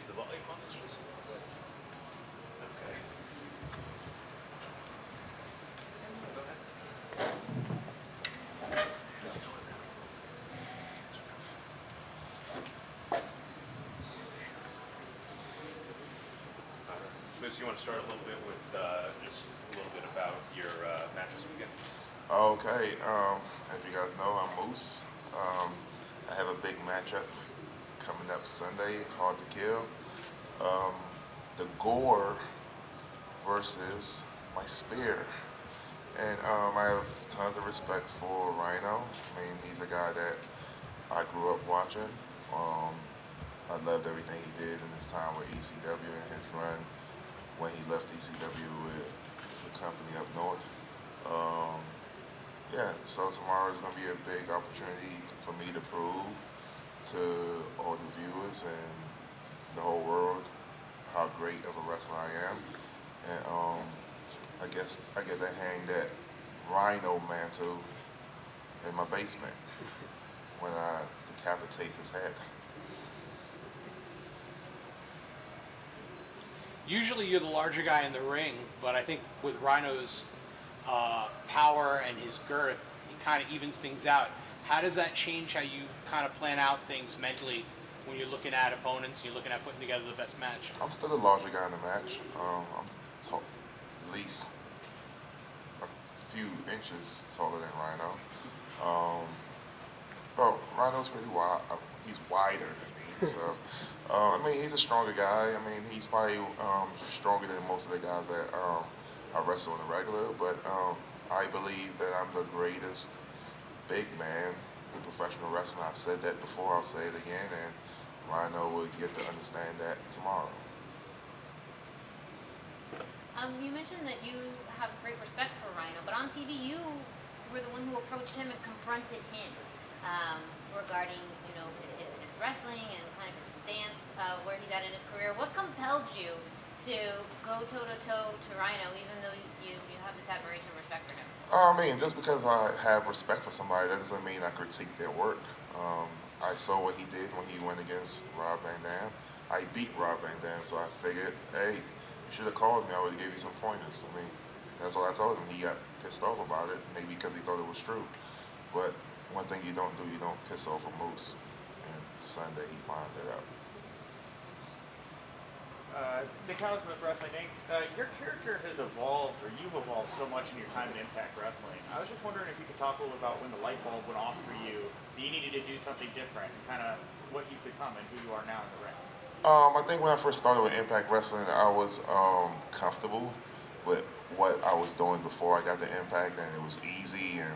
Is the volume on this just a little bit? Okay. Go ahead. How's it going now? All right. Moose, you want to start a little bit with just a little bit about your match this weekend? Okay, as you guys know, I'm Moose. I have a big matchup coming up Sunday, Hard to Kill. Um, the Gore versus my Spear. And I have tons of respect for Rhino. I mean, he's a guy that I grew up watching. Um, I loved everything he did in his time with ECW and his run when he left ECW with the company up north. Um, Yeah, so tomorrow is going to be a big opportunity for me to prove to all the viewers and the whole world how great of a wrestler I am. And I guess I get to hang that rhino mantle in my basement when I decapitate his head. Usually you're the larger guy in the ring, but I think with Rhino's power and his girth, he kind of evens things out. How does that change how you kind of plan out things mentally when you're looking at opponents and you're looking at putting together the best match? I'm still the larger guy in the match. I'm at least a few inches taller than Rhino. Um, Well, Rhino's pretty wide. He's wider than me, so I mean he's a stronger guy. I mean he's probably stronger than most of the guys that I wrestle on the regular. But I believe that I'm the greatest big man in professional wrestling. I've said that before. I'll say it again, and Rhino will get to understand that tomorrow. You mentioned that you have great respect for Rhino, but on TV you were the one who approached him and confronted him regarding, his wrestling and kind of his stance, where he's at in his career. What compelled you to go toe to toe to Rhino, even though you have this admiration and respect for him? I mean, just because I have respect for somebody, that doesn't mean I critique their work. I saw what he did when he went against Rob Van Dam. I beat Rob Van Dam, so I figured, hey, you should have called me. I would have gave you some pointers. I mean, that's what I told him. He got pissed off about it, maybe because he thought it was true. But one thing you don't do, you don't piss off a moose. And Sunday he finds that out. Nick Housen with Wrestling Inc. Your character has evolved, or you've evolved so much in your time in Impact Wrestling. I was just wondering if you could talk a little about when the light bulb went off for you, that you needed to do something different, and kind of what you've become and who you are now in the ring. I think when I first started with Impact Wrestling, I was comfortable with what I was doing before I got to Impact, and it was easy. And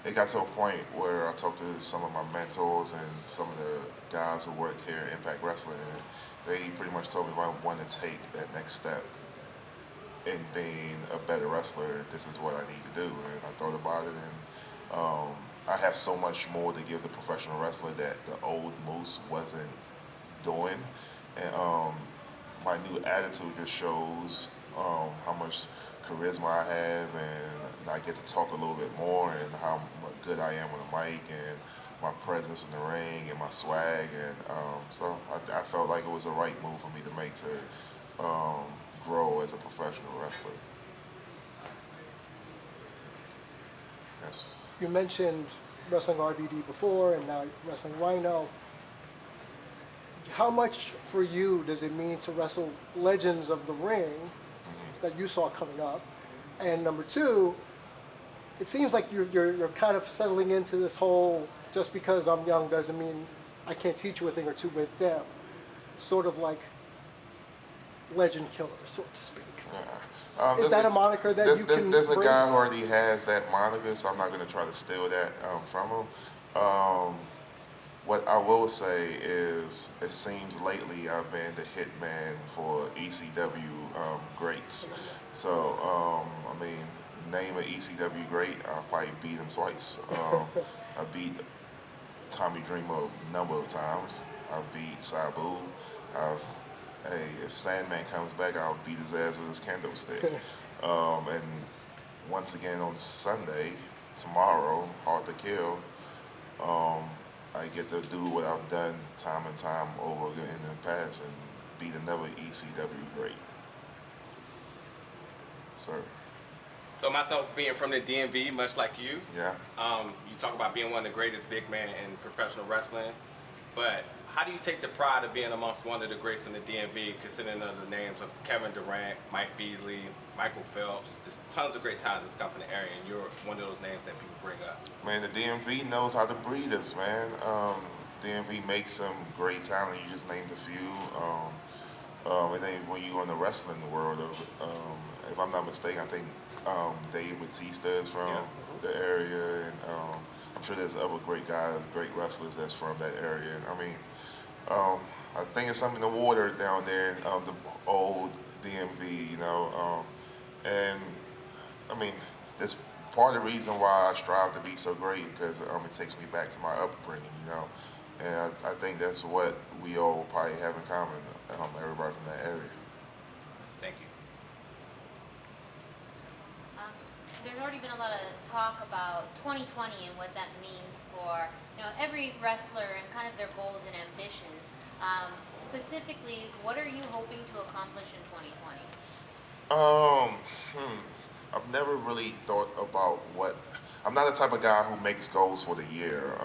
it got to a point where I talked to some of my mentors and some of the guys who work here at Impact Wrestling, and they pretty much told me if I wanted to take that next step in being a better wrestler, this is what I need to do. And I thought about it, and I have so much more to give the professional wrestler that the old Moose wasn't doing. And my new attitude just shows how much charisma I have, and I get to talk a little bit more, and how good I am on the mic, and my presence in the ring, and my swag. And so I felt like it was the right move for me to make to grow as a professional wrestler. That's You mentioned wrestling RVD before and now wrestling Rhino. How much for you does it mean to wrestle legends of the ring that you saw coming up? And number two, it seems like you're kind of settling into this whole just because I'm young doesn't mean I can't teach you a thing or two with them. Sort of like legend killer, so to speak. Is that a moniker that you can there's a embrace? guy who already has that moniker, so I'm not going to try to steal that from him. What I will say is, it seems lately I've been the hitman for ECW greats. So, I mean, name an ECW great, I've probably beat him twice. I beat Tommy Dreamer a number of times. I've beat Sabu. Hey, if Sandman comes back, I'll beat his ass with his candlestick. And once again on Sunday, tomorrow, Hard to Kill, I get to do what I've done time and time over again in the past and beat another ECW great. Sir. So myself being from the DMV, much like you, Yeah. you talk about being one of the greatest big men in professional wrestling, but how do you take the pride of being amongst one of the greats in the DMV, considering the names of Kevin Durant, Mike Beasley, Michael Phelps, just tons of great talents that's come from the area, and you're one of those names that people bring up. Man, the DMV knows how to breed us, man. DMV makes some great talent. You just named a few. And then when you go in the wrestling world, if I'm not mistaken, I think Dave Batista is from Yeah. the area, and I'm sure there's other great guys, great wrestlers that's from that area. And I mean, I think it's something in the water down there, the old DMV, you know. And I mean, that's part of the reason why I strive to be so great because it takes me back to my upbringing, you know. And I think that's what we all probably have in common, everybody from that area. Thank you. There's already been a lot of talk about 2020 and what that means for every wrestler and kind of their goals and ambitions. Specifically, what are you hoping to accomplish in 2020? I've never really thought about what. I'm not the type of guy who makes goals for the year.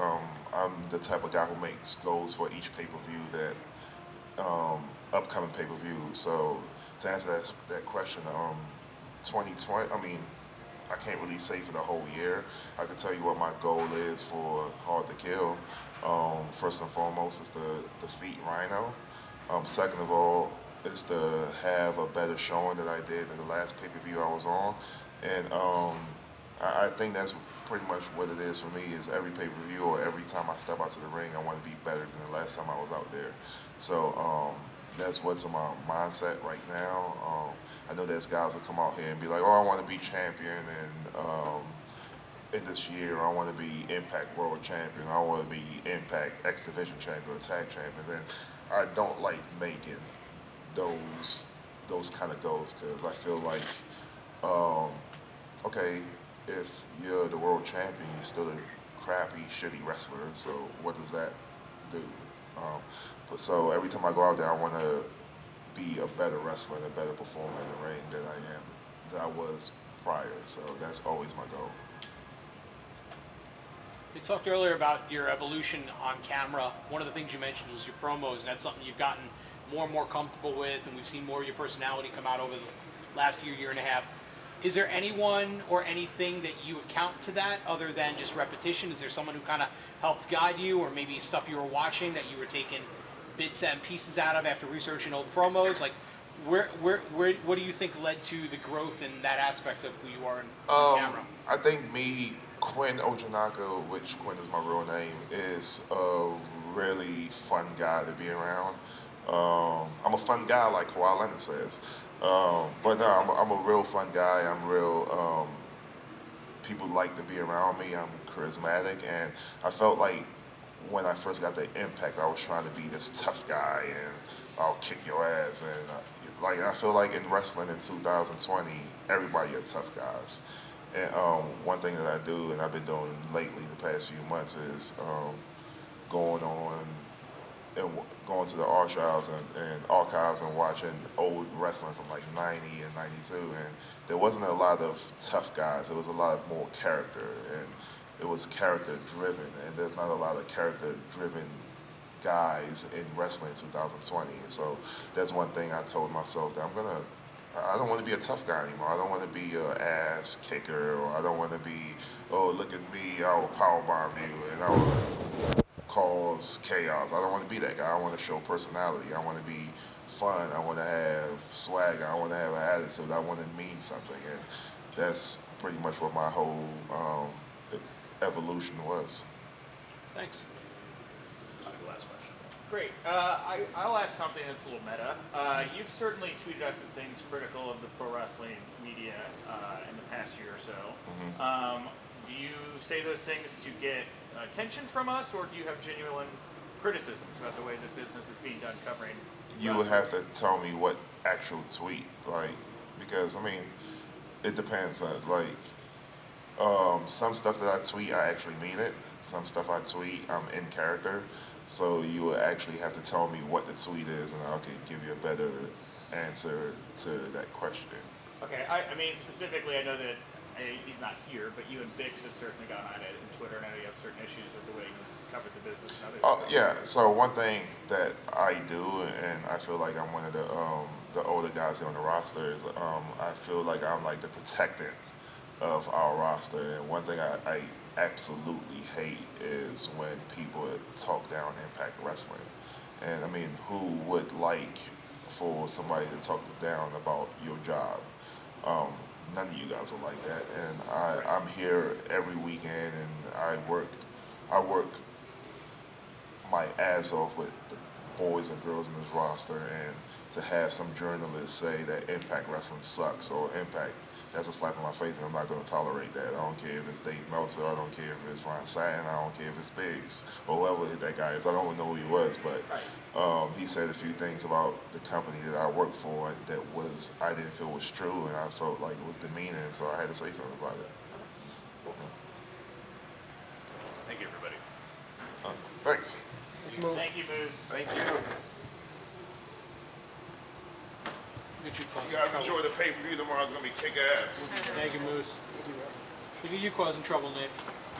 I'm the type of guy who makes goals for each pay-per-view upcoming pay-per-view. So to answer that question, 2020. I mean, I can't really say for the whole year. I can tell you what my goal is for Hard to Kill. First and foremost is to defeat Rhino. Second of all is to have a better showing than I did in the last pay-per-view I was on. And I think that's pretty much what it is for me, is every pay-per-view or every time I step out to the ring, I want to be better than the last time I was out there. So that's what's in my mindset right now. I know there's guys who come out here and be like, oh, I want to be champion in this year. I want to be Impact World Champion. I want to be Impact X Division Champion or Tag Champions. And I don't like making those kind of goals because I feel like, okay, if you're the world champion, you're still a crappy, shitty wrestler. So what does that do? But so every time I go out there, I want to be a better wrestler and a better performer in the ring than I was prior. So that's always my goal. You talked earlier about your evolution on camera. One of the things you mentioned was your promos, and that's something you've gotten more and more comfortable with, and we've seen more of your personality come out over the last year and a half. Is there anyone or anything that you account to that other than just repetition? Is there someone who kind of helped guide you, or maybe stuff you were watching that you were taking bits and pieces out of after researching old promos? Like, what do you think led to the growth in that aspect of who you are on camera? I think Quinn Ojanaka, which Quinn is my real name, is a really fun guy to be around. I'm a fun guy, like Kawhi Leonard says. But no, I'm a real fun guy. I'm real. People like to be around me. I'm charismatic, and I felt like when I first got the Impact, I was trying to be this tough guy, and I'll kick your ass. And I feel like in wrestling in 2020, everybody are tough guys. And one thing that I do, and I've been doing lately the past few months, is going to the archives and watching old wrestling from like 90 and 92, and there wasn't a lot of tough guys. There was a lot more character, and it was character driven, and there's not a lot of character driven guys in wrestling in 2020. So that's one thing I told myself, that I don't want to be a tough guy anymore. I don't want to be an ass kicker, or I don't want to be, oh, look at me, I will powerbomb you, and I will cause chaos. I don't want to be that guy. I want to show personality. I want to be fun. I want to have swagger. I want to have an attitude. I want to mean something. And that's pretty much what my whole evolution was. Thanks. Last question. Great. I'll ask something that's a little meta. You've certainly tweeted out some things critical of the pro wrestling media in the past year or so. Mm-hmm. Do you say those things to get attention from us, or do you have genuine criticisms about the way that business is being done covering You would have to tell me what actual tweet, because I mean, it depends. Some stuff that I tweet, I actually mean it. some stuff I tweet, I'm in character. So you would actually have to tell me what the tweet is, and I could give you a better answer to that question. Okay, I mean specifically, I know that he's not here, but you and Bix have certainly gone on it in Twitter, and I know you have certain issues with the way he's covered the business and others. Oh yeah. So one thing that I do, and I feel like I'm one of the older guys here on the roster, is I feel like I'm like the protectant of our roster. And one thing I absolutely hate is when people talk down Impact Wrestling. And I mean, who would like for somebody to talk down about your job? None of you guys would like that. And I'm here every weekend, and I work my ass off with the boys and girls in this roster, and to have some journalists say that Impact Wrestling sucks or Impact, that's a slap in my face, and I'm not going to tolerate that. I don't care if it's Dave Meltzer, I don't care if it's Ron Satin, I don't care if it's Biggs, or whoever that guy is. I don't even know who he was, but he said a few things about the company that I work for that I didn't feel was true, and I felt like it was demeaning, so I had to say something about it. Thank you, everybody. Thanks. Let's move. Thank you, Moose. Thank you. Get you causing You guys trouble. enjoy the pay-per-view tomorrow. It's going to be kick ass. Thank you, Moose. Look at you causing trouble, Nick.